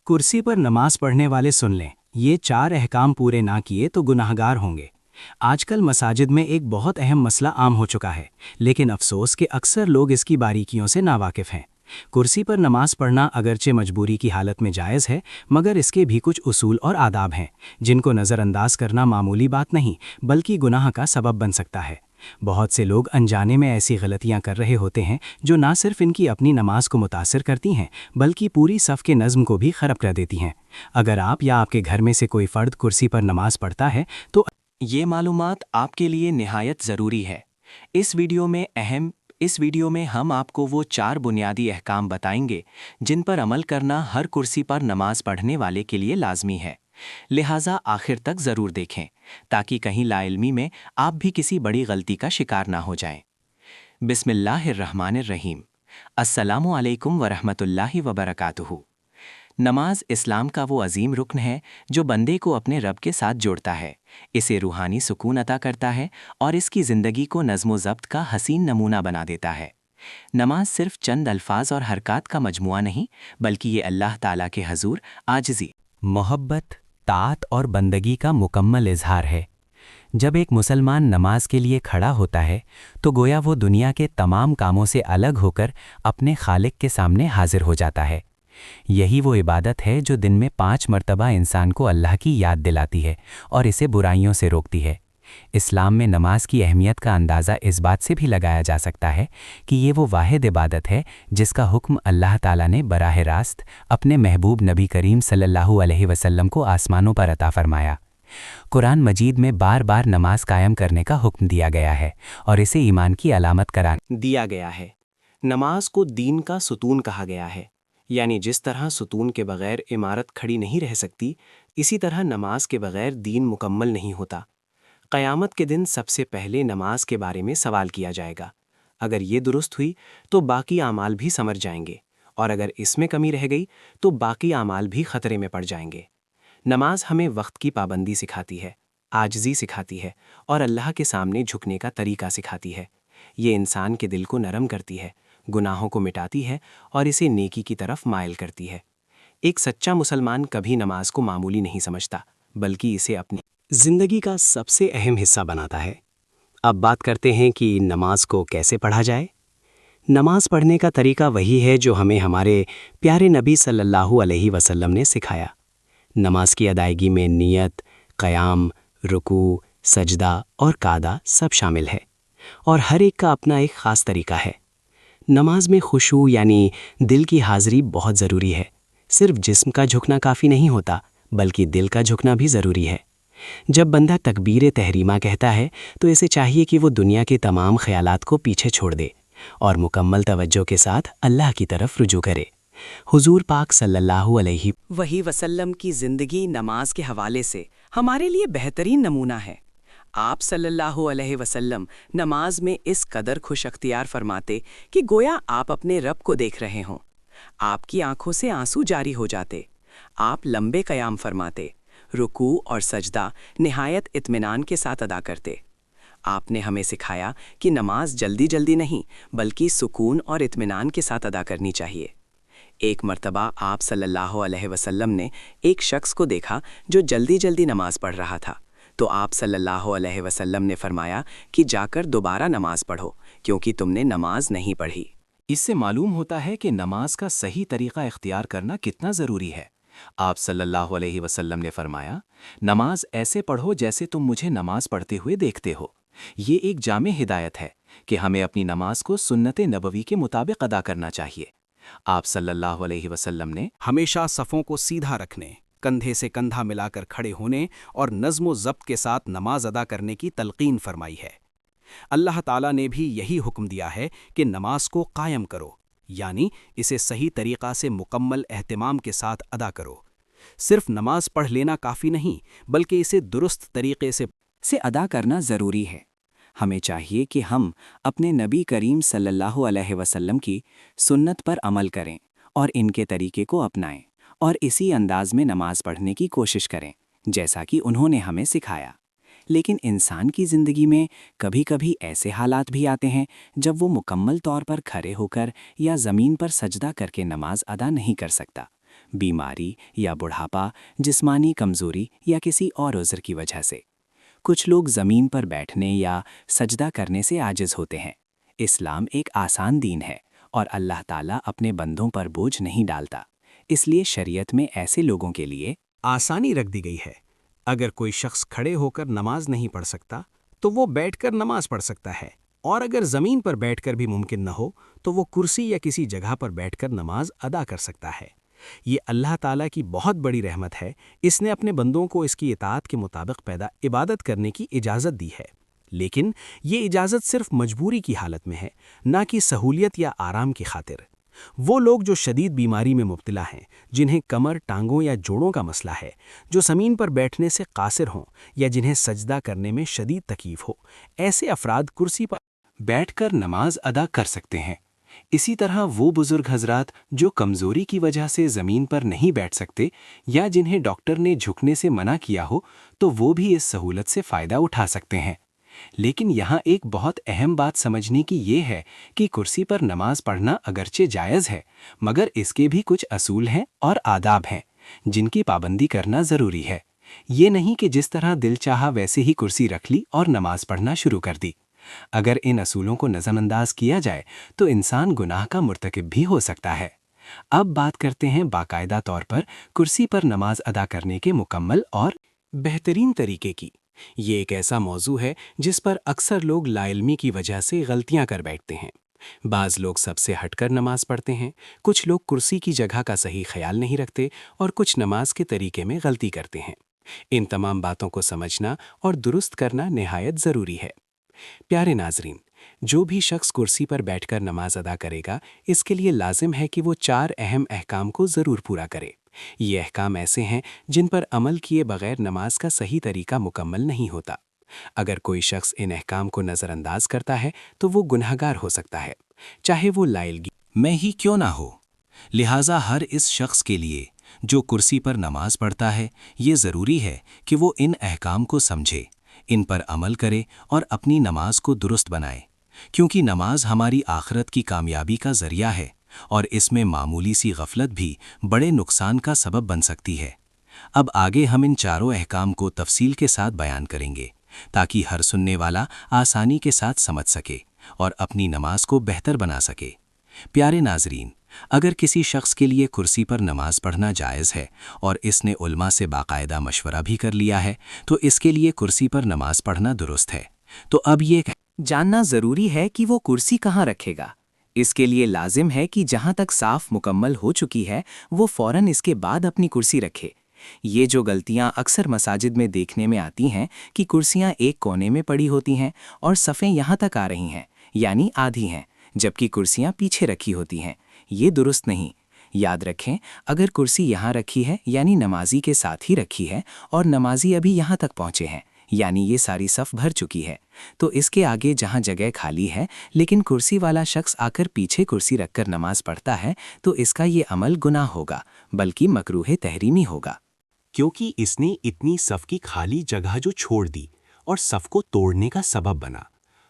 कुर्सी पर नमाज पढ़ने वाले सुन लें, ये 4 अहकाम पूरे ना किए तो गुनाहगार होंगे। आजकल मसाजिद में एक बहुत अहम मसला आम हो चुका है, लेकिन अफसोस कि अक्सर लोग इसकी बारीकियों से नावाकिफ हैं। कुर्सी पर नमाज पढ़ना अगरचे मजबूरी की हालत में जायज़ है, मगर इसके भी कुछ उसूल और आदाब हैं, जिनको नज़रअंदाज करना मामूली बात नहीं, बल्कि गुनाह का सबब बन सकता है। बहुत से लोग अनजाने में ऐसी गलतियां कर रहे होते हैं जो ना सिर्फ इनकी अपनी नमाज को मुतासिर करती हैं, बल्कि पूरी सफ़ के नज़्म को भी ख़राब कर देती हैं। अगर आप या आपके घर में से कोई फ़र्द कुर्सी पर नमाज पढ़ता है तो ये मालूमात आपके लिए निहायत ज़रूरी है। इस वीडियो में हम आपको वो 4 बुनियादी अहकाम बताएंगे जिन पर अमल करना हर कुर्सी पर नमाज पढ़ने वाले के लिए लाजमी है। लिहाजा आखिर तक ज़रूर देखें ताकि कहीं लाइल्मी में आप भी किसी बड़ी गलती का शिकार ना हो जाएं। बिस्मिल्लाहिर्रहमानिर्रहीम। अस्सलामु अलैकुम वरहमतुल्लाहि वबरकातुहू। नमाज इस्लाम का वो अजीम रुकन है जो बंदे को अपने रब के साथ जोड़ता है, इसे रूहानी सुकून अता करता है और इसकी ज़िंदगी को नज़्म ज़ब्त का हसीन नमूना बना देता है। नमाज सिर्फ चंद अल्फाज और हरकत का मजमुआ नहीं, बल्कि ये अल्लाह ताला के हजूर आजिज़ी, मोहब्बत, ताअत और बंदगी का मुकम्मल इजहार है। जब एक मुसलमान नमाज के लिए खड़ा होता है तो गोया वो दुनिया के तमाम कामों से अलग होकर अपने खालिक के सामने हाजिर हो जाता है। यही वो इबादत है जो दिन में 5 मरतबा इंसान को अल्लाह की याद दिलाती है और इसे बुराइयों से रोकती है। इस्लाम में नमाज की अहमियत का अंदाज़ा इस बात से भी लगाया जा सकता है कि ये वो वाहिद इबादत है जिसका हुक्म अल्लाह ताला ने बराह रास्त अपने महबूब नबी करीम सल्लल्लाहु अलैहि वसल्लम को आसमानों पर अता फरमाया। कुरान मजीद में बार बार नमाज कायम करने का हुक्म दिया गया है और इसे ईमान की अलामत करार दिया गया है। नमाज को दीन का सुतून कहा गया है, यानी जिस तरह सुतून के बगैर इमारत खड़ी नहीं रह सकती, इसी तरह नमाज के बगैर दीन मुकम्मल नहीं होता। क़यामत के दिन सबसे पहले नमाज के बारे में सवाल किया जाएगा। अगर ये दुरुस्त हुई तो बाकी आमाल भी समझ जाएंगे, और अगर इसमें कमी रह गई तो बाकी आमाल भी खतरे में पड़ जाएंगे। नमाज हमें वक्त की पाबंदी सिखाती है, आजिज़ी सिखाती है और अल्लाह के सामने झुकने का तरीका सिखाती है। ये इंसान के दिल को नरम करती है, गुनाहों को मिटाती है और इसे नेकी की तरफ मायल करती है। एक सच्चा मुसलमान कभी नमाज को मामूली नहीं समझता, बल्कि इसे अपनी ज़िंदगी का सबसे अहम हिस्सा बनाता है। अब बात करते हैं कि नमाज को कैसे पढ़ा जाए। नमाज पढ़ने का तरीका वही है जो हमें हमारे प्यारे नबी सल्लल्लाहु अलैहि वसल्लम ने सिखाया। नमाज की अदायगी में नियत, क़याम, रुकू, सजदा और कादा सब शामिल है, और हर एक का अपना एक ख़ास तरीका है। नमाज में खुशू यानी दिल की हाज़िरी बहुत ज़रूरी है। सिर्फ जिस्म का झुकना काफ़ी नहीं होता, बल्कि दिल का झुकना भी ज़रूरी है। जब बंदा तकबीर तहरीमा कहता है तो इसे चाहिए कि वो दुनिया के तमाम ख्यालात को पीछे छोड़ दे और मुकम्मल तवज्जो के साथ अल्लाह की तरफ रुजू करे। हुजूर पाक सल्लल्लाहु अलैहि वसल्लम की ज़िंदगी नमाज के हवाले से हमारे लिए बेहतरीन नमूना है। आप सल्लल्लाहु अलैहि वसल्लम नमाज में इस कदर खुश अख्तियार फरमाते कि गोया आप अपने रब को देख रहे हों। आपकी आंखों से आंसू जारी हो जाते। आप लंबे क़याम फरमाते, रुकू और सजदा निहायत इत्मीनान के साथ अदा करते। आपने हमें सिखाया कि नमाज जल्दी जल्दी नहीं, बल्कि सुकून और इत्मीनान के साथ अदा करनी चाहिए। एक मर्तबा आप सल्लल्लाहु अलैहि वसल्लम ने एक शख्स को देखा जो जल्दी जल्दी नमाज पढ़ रहा था, तो आप सल्लल्लाहु अलैहि वसल्लम ने फरमाया कि जाकर दोबारा नमाज पढ़ो, क्योंकि तुमने नमाज नहीं पढ़ी। इससे मालूम होता है कि नमाज का सही तरीका इख्तियार करना कितना ज़रूरी है। आप सल्लल्लाहु अलैहि वसल्लम ने फरमाया, नमाज ऐसे पढ़ो जैसे तुम मुझे नमाज पढ़ते हुए देखते हो। ये एक जामे हिदायत है कि हमें अपनी नमाज को सुन्नत नबवी के मुताबिक अदा करना चाहिए। आप सल्लल्लाहु अलैहि वसल्लम ने हमेशा सफ़ों को सीधा रखने, कंधे से कंधा मिलाकर खड़े होने और नज़्म ज़ब्त के साथ नमाज अदा करने की तलकीन फरमाई है। अल्लाह ताला ने भी यही हुक्म दिया है कि नमाज को कायम करो, यानी इसे सही तरीक़ा से मुकम्मल एहतिमाम के साथ अदा करो। सिर्फ नमाज पढ़ लेना काफ़ी नहीं, बल्कि इसे दुरुस्त तरीक़े से अदा करना ज़रूरी है। हमें चाहिए कि हम अपने नबी करीम सल्लल्लाहु अलैहि वसल्लम की सुन्नत पर अमल करें और इनके तरीके को अपनाएं और इसी अंदाज में नमाज पढ़ने की कोशिश करें जैसा कि उन्होंने हमें सिखाया। लेकिन इंसान की ज़िंदगी में कभी कभी ऐसे हालात भी आते हैं जब वो मुकम्मल तौर पर खड़े होकर या ज़मीन पर सजदा करके नमाज अदा नहीं कर सकता। बीमारी या बुढ़ापा, जिस्मानी कमजोरी या किसी और उज़्र की वजह से। कुछ लोग ज़मीन पर बैठने या सजदा करने से आजिज़ होते हैं। इस्लाम एक आसान दीन है और अल्लाह ताला अपने बंदों पर बोझ नहीं डालता, इसलिए शरीयत में ऐसे लोगों के लिए आसानी रख दी गई है। अगर कोई शख्स खड़े होकर नमाज नहीं पढ़ सकता तो वो बैठकर नमाज पढ़ सकता है, और अगर ज़मीन पर बैठकर भी मुमकिन न हो तो वो कुर्सी या किसी जगह पर बैठकर नमाज अदा कर सकता है। ये अल्लाह ताला की बहुत बड़ी रहमत है। इसने अपने बंदों को इसकी इताअत के मुताबिक इबादत करने की इजाज़त दी है, लेकिन ये इजाज़त सिर्फ मजबूरी की हालत में है, ना कि सहूलियत या आराम की खातिर। वो लोग जो शदीद बीमारी में मुब्तला हैं, जिन्हें कमर, टांगों या जोड़ों का मसला है, जो ज़मीन पर बैठने से कासिर हों या जिन्हें सजदा करने में शदीद तकलीफ हो, ऐसे अफराद कुर्सी पर बैठकर नमाज अदा कर सकते हैं। इसी तरह वो बुजुर्ग हजरात जो कमज़ोरी की वजह से ज़मीन पर नहीं बैठ सकते या जिन्हें डॉक्टर ने झुकने से मना किया हो, तो वो भी इस सहूलत से फ़ायदा उठा सकते हैं। लेकिन यहाँ एक बहुत अहम बात समझने की ये है कि कुर्सी पर नमाज पढ़ना अगरचे जायज़ है, मगर इसके भी कुछ असूल हैं और आदाब हैं जिनकी पाबंदी करना ज़रूरी है। ये नहीं कि जिस तरह दिल चाहा वैसे ही कुर्सी रख ली और नमाज पढ़ना शुरू कर दी। अगर इन असूलों को नज़रअंदाज किया जाए तो इंसान गुनाह का मुर्तकिब भी हो सकता है। अब बात करते हैं बाकायदा तौर पर कुर्सी पर नमाज अदा करने के मुकम्मल और बेहतरीन तरीके की। ये एक ऐसा मौजू है जिस पर अक्सर लोग लाइल्मी की वजह से गलतियां कर बैठते हैं। बाज़ लोग सबसे हटकर नमाज पढ़ते हैं, कुछ लोग कुर्सी की जगह का सही ख्याल नहीं रखते और कुछ नमाज के तरीके में गलती करते हैं। इन तमाम बातों को समझना और दुरुस्त करना निहायत ज़रूरी है। प्यारे नाजरीन, जो भी शख्स कुर्सी पर बैठकर नमाज अदा करेगा, इसके लिए लाजिम है कि वो 4 अहम अहकाम को ज़रूर पूरा करे। ये अहकाम ऐसे हैं जिन पर अमल किए बगैर नमाज का सही तरीका मुकम्मल नहीं होता। अगर कोई शख्स इन अहकाम को नज़रअंदाज करता है तो वो गुनहगार हो सकता है, चाहे वो लाइलगी में ही क्यों ना हो। लिहाजा हर इस शख्स के लिए जो कुर्सी पर नमाज पढ़ता है, ये ज़रूरी है कि वो इन अहकाम को समझे, इन पर अमल करे और अपनी नमाज को दुरुस्त बनाए, क्योंकि नमाज हमारी आखिरत की कामयाबी का ज़रिया है और इसमें मामूली सी गफलत भी बड़े नुकसान का सबब बन सकती है। अब आगे हम इन चारों अहकाम को तफसील के साथ बयान करेंगे ताकि हर सुनने वाला आसानी के साथ समझ सके और अपनी नमाज को बेहतर बना सके। प्यारे नाजरीन, अगर किसी शख्स के लिए कुर्सी पर नमाज पढ़ना जायज़ है और इसने उलमा से बाकायदा मशवरा भी कर लिया है, तो इसके लिए कुर्सी पर नमाज पढ़ना दुरुस्त है। तो अब ये जानना ज़रूरी है कि वो कुर्सी कहाँ रखेगा। इसके लिए लाजिम है कि जहाँ तक साफ मुकम्मल हो चुकी है, वो फ़ौरन इसके बाद अपनी कुर्सी रखे। ये जो गलतियाँ अक्सर मसाजिद में देखने में आती हैं कि कुर्सियाँ एक कोने में पड़ी होती हैं और सफ़ें यहाँ तक आ रही हैं, यानी आधी हैं, जबकि कुर्सियाँ पीछे रखी होती हैं, ये दुरुस्त नहीं। याद रखें, अगर कुर्सी यहाँ रखी है यानी नमाजी के साथ ही रखी है और नमाजी अभी यहाँ तक पहुँचे हैं, यानी ये सारी सफ़ भर चुकी है, तो इसके आगे जहाँ जगह खाली है लेकिन कुर्सी वाला शख्स आकर पीछे कुर्सी रखकर नमाज पढ़ता है, तो इसका ये अमल गुनाह होगा, बल्कि मकरूह तहरीमी होगा, क्योंकि इसने इतनी सफ़ की खाली जगह जो छोड़ दी और सफ़ को तोड़ने का सबब बना।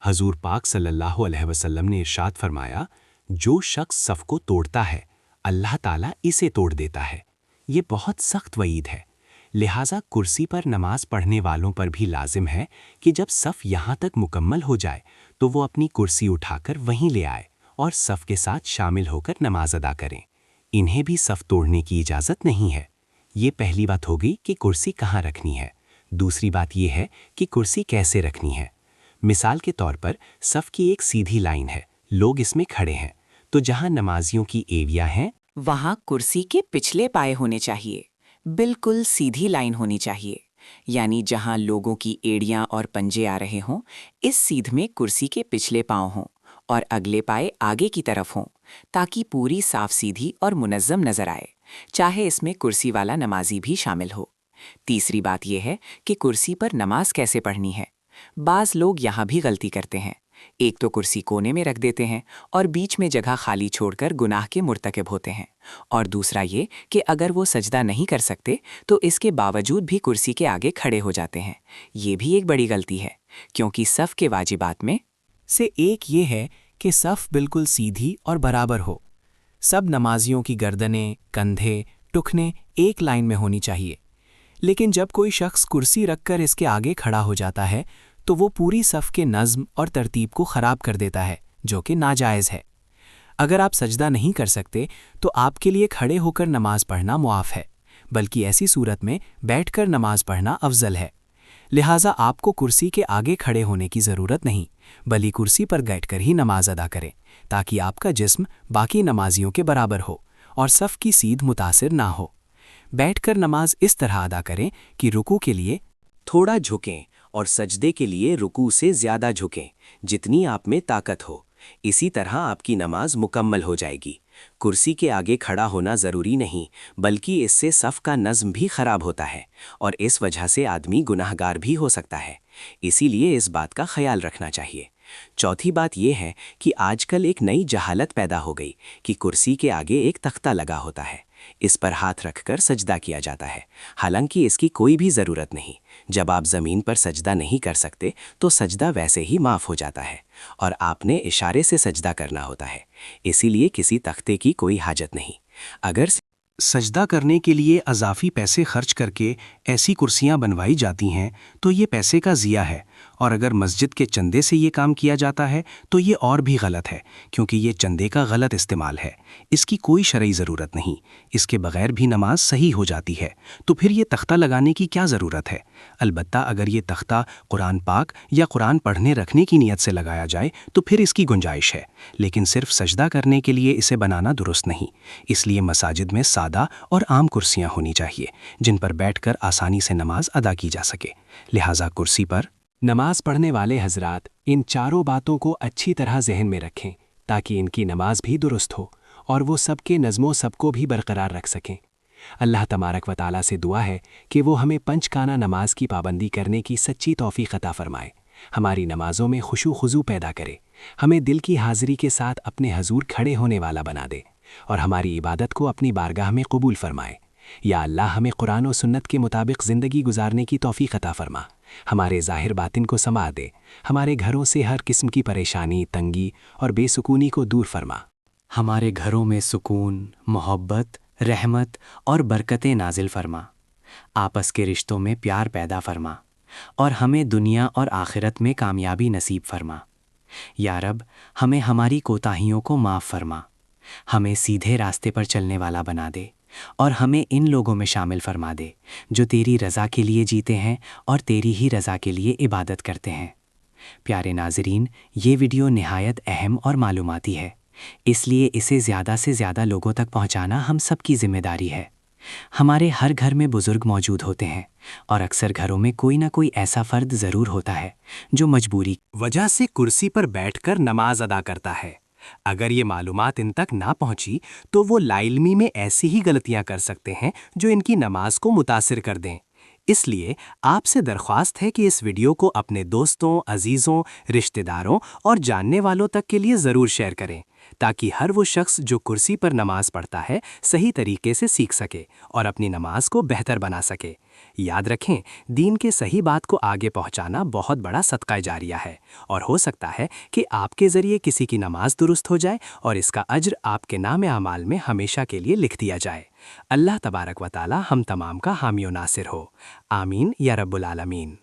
हजूर पाक सल्लल्लाहु अलैहि वसल्लम ने इरशाद फरमाया, जो शख्स सफ़ को तोड़ता है अल्लाह ताला इसे तोड़ देता है। ये बहुत सख्त वईद है। लिहाजा कुर्सी पर नमाज पढ़ने वालों पर भी लाजिम है कि जब सफ़ यहाँ तक मुकम्मल हो जाए तो वो अपनी कुर्सी उठाकर वहीं ले आए और सफ़ के साथ शामिल होकर नमाज अदा करें। इन्हें भी सफ़ तोड़ने की इजाज़त नहीं है। ये पहली बात होगी कि कुर्सी कहाँ रखनी है। दूसरी बात ये है कि कुर्सी कैसे रखनी है। मिसाल के तौर पर सफ़ की एक सीधी लाइन है, लोग इसमें खड़े हैं, तो जहाँ नमाजियों की एवियां हैं वहाँ कुर्सी के पिछले पाए होने चाहिए, बिल्कुल सीधी लाइन होनी चाहिए, यानी जहाँ लोगों की एड़ियाँ और पंजे आ रहे हों, इस सीध में कुर्सी के पिछले पाँव हों और अगले पाए आगे की तरफ हों, ताकि पूरी साफ सीधी और मुनज़्ज़म नज़र आए, चाहे इसमें कुर्सी वाला नमाजी भी शामिल हो। तीसरी बात यह है कि कुर्सी पर नमाज कैसे पढ़नी है। बाज़ लोग यहाँ भी गलती करते हैं। एक तो कुर्सी कोने में रख देते हैं और बीच में जगह खाली छोड़कर गुनाह के मुर्तकिब होते हैं, और दूसरा ये कि अगर वो सजदा नहीं कर सकते तो इसके बावजूद भी कुर्सी के आगे खड़े हो जाते हैं। ये भी एक बड़ी गलती है, क्योंकि सफ़ के वाजिबात में से एक ये है कि सफ़ बिल्कुल सीधी और बराबर हो। सब नमाजियों की गर्दनें, कंधे, ٹخنیں ایک لائن میں ہونی چاہیے۔ لیکن جب کوئی شخص کرسی رکھ کر اس کے آگے کھڑا ہو جاتا ہے تو وہ پوری صف کے نظم اور ترتیب کو خراب کر دیتا ہے، جو کہ ناجائز ہے۔ اگر آپ سجدہ نہیں کر سکتے تو آپ کے لیے کھڑے ہو کر نماز پڑھنا معاف ہے، بلکہ ایسی صورت میں بیٹھ کر نماز پڑھنا افضل ہے۔ لہٰذا آپ کو کرسی کے آگے کھڑے ہونے کی ضرورت نہیں، بلکہ کرسی پر بیٹھ کر ہی نماز ادا کریں، تاکہ آپ کا جسم باقی نمازیوں کے برابر ہو اور صف کی سیدھ متاثر نہ ہو۔ بیٹھ کر نماز اس طرح ادا کریں کہ رکوع کے لیے تھوڑا جھکیں اور سجدے کے لیے رکوع سے زیادہ جھکیں جتنی آپ میں طاقت ہو۔ اسی طرح آپ کی نماز مکمل ہو جائے گی۔ کرسی کے آگے کھڑا ہونا ضروری نہیں، بلکہ اس سے صف کا نظم بھی خراب ہوتا ہے اور اس وجہ سے آدمی گناہگار بھی ہو سکتا ہے۔ اسی لیے اس بات کا خیال رکھنا چاہیے۔ چوتھی بات یہ ہے کہ آج کل ایک نئی جہالت پیدا ہو گئی کہ کرسی کے آگے ایک تختہ لگا ہوتا ہے، اس پر ہاتھ رکھ کر سجدہ کیا جاتا ہے، حالانکہ اس کی کوئی بھی ضرورت نہیں۔ جب آپ زمین پر سجدہ نہیں کر سکتے تو سجدہ ویسے ہی معاف ہو جاتا ہے اور آپ نے اشارے سے سجدہ کرنا ہوتا ہے، اسی لیے کسی تختے کی کوئی حاجت نہیں۔ اگر سجدہ کرنے کے لیے اضافی پیسے خرچ کر کے ایسی کرسیاں بنوائی جاتی ہیں تو یہ پیسے کا ضیاع ہے، اور اگر مسجد کے چندے سے یہ کام کیا جاتا ہے تو یہ اور بھی غلط ہے، کیونکہ یہ چندے کا غلط استعمال ہے۔ اس کی کوئی شرعی ضرورت نہیں، اس کے بغیر بھی نماز صحیح ہو جاتی ہے، تو پھر یہ تختہ لگانے کی کیا ضرورت ہے؟ البتہ اگر یہ تختہ قرآن پاک یا قرآن پڑھنے رکھنے کی نیت سے لگایا جائے تو پھر اس کی گنجائش ہے، لیکن صرف سجدہ کرنے کے لیے اسے بنانا درست نہیں۔ اس لیے مساجد میں سادہ اور عام کرسیاں ہونی چاہیے جن پر بیٹھ کر آسانی سے نماز ادا کی جا سکے۔ لہٰذا کرسی پر نماز پڑھنے والے حضرات ان چاروں باتوں کو اچھی طرح ذہن میں رکھیں تاکہ ان کی نماز بھی درست ہو اور وہ سب کے نظم و ضبط کو بھی برقرار رکھ سکیں۔ اللہ تبارک و تعالیٰ سے دعا ہے کہ وہ ہمیں پنجگانہ نماز کی پابندی کرنے کی سچی توفیق عطا فرمائے، ہماری نمازوں میں خشوع و خضوع پیدا کرے، ہمیں دل کی حاضری کے ساتھ اپنے حضور کھڑے ہونے والا بنا دے اور ہماری عبادت کو اپنی بارگاہ میں قبول فرمائے۔ یا اللہ ہمیں قرآن و سنت کے مطابق زندگی گزارنے کی توفیق عطا فرما، ہمارے ظاہر باطن کو سنوار دے، ہمارے گھروں سے ہر قسم کی پریشانی، تنگی اور بے سکونی کو دور فرما، ہمارے گھروں میں سکون، محبت، رحمت اور برکتیں نازل فرما، آپس کے رشتوں میں پیار پیدا فرما اور ہمیں دنیا اور آخرت میں کامیابی نصیب فرما۔ یا رب ہمیں ہماری کوتاہیوں کو معاف فرما، ہمیں سیدھے راستے پر چلنے والا بنا دے اور ہمیں ان لوگوں میں شامل فرما دے جو تیری رضا کے لیے جیتے ہیں اور تیری ہی رضا کے لیے عبادت کرتے ہیں۔ پیارے ناظرین، یہ ویڈیو نہایت اہم اور معلوماتی ہے، اس لیے اسے زیادہ سے زیادہ لوگوں تک پہنچانا ہم سب کی ذمہ داری ہے۔ ہمارے ہر گھر میں بزرگ موجود ہوتے ہیں اور اکثر گھروں میں کوئی نہ کوئی ایسا فرد ضرور ہوتا ہے جو مجبوری وجہ سے کرسی پر بیٹھ کر نماز ادا کرتا ہے۔ اگر یہ معلومات ان تک نہ پہنچی تو وہ لا علمی میں ایسی ہی غلطیاں کر سکتے ہیں جو ان کی نماز کو متاثر کر دیں۔ اس لیے آپ سے درخواست ہے کہ اس ویڈیو کو اپنے دوستوں، عزیزوں، رشتہ داروں اور جاننے والوں تک کے لیے ضرور شیئر کریں، تاکہ ہر وہ شخص جو کرسی پر نماز پڑھتا ہے صحیح طریقے سے سیکھ سکے اور اپنی نماز کو بہتر بنا سکے۔ یاد رکھیں، دین کے صحیح بات کو آگے پہنچانا بہت بڑا صدقہ جاریہ ہے، اور ہو سکتا ہے کہ آپ کے ذریعے کسی کی نماز درست ہو جائے اور اس کا اجر آپ کے نام اعمال میں ہمیشہ کے لیے لکھ دیا جائے۔ اللہ تبارک و تعالی ہم تمام کا حامی و ناصر ہو، آمین یا رب العالمین۔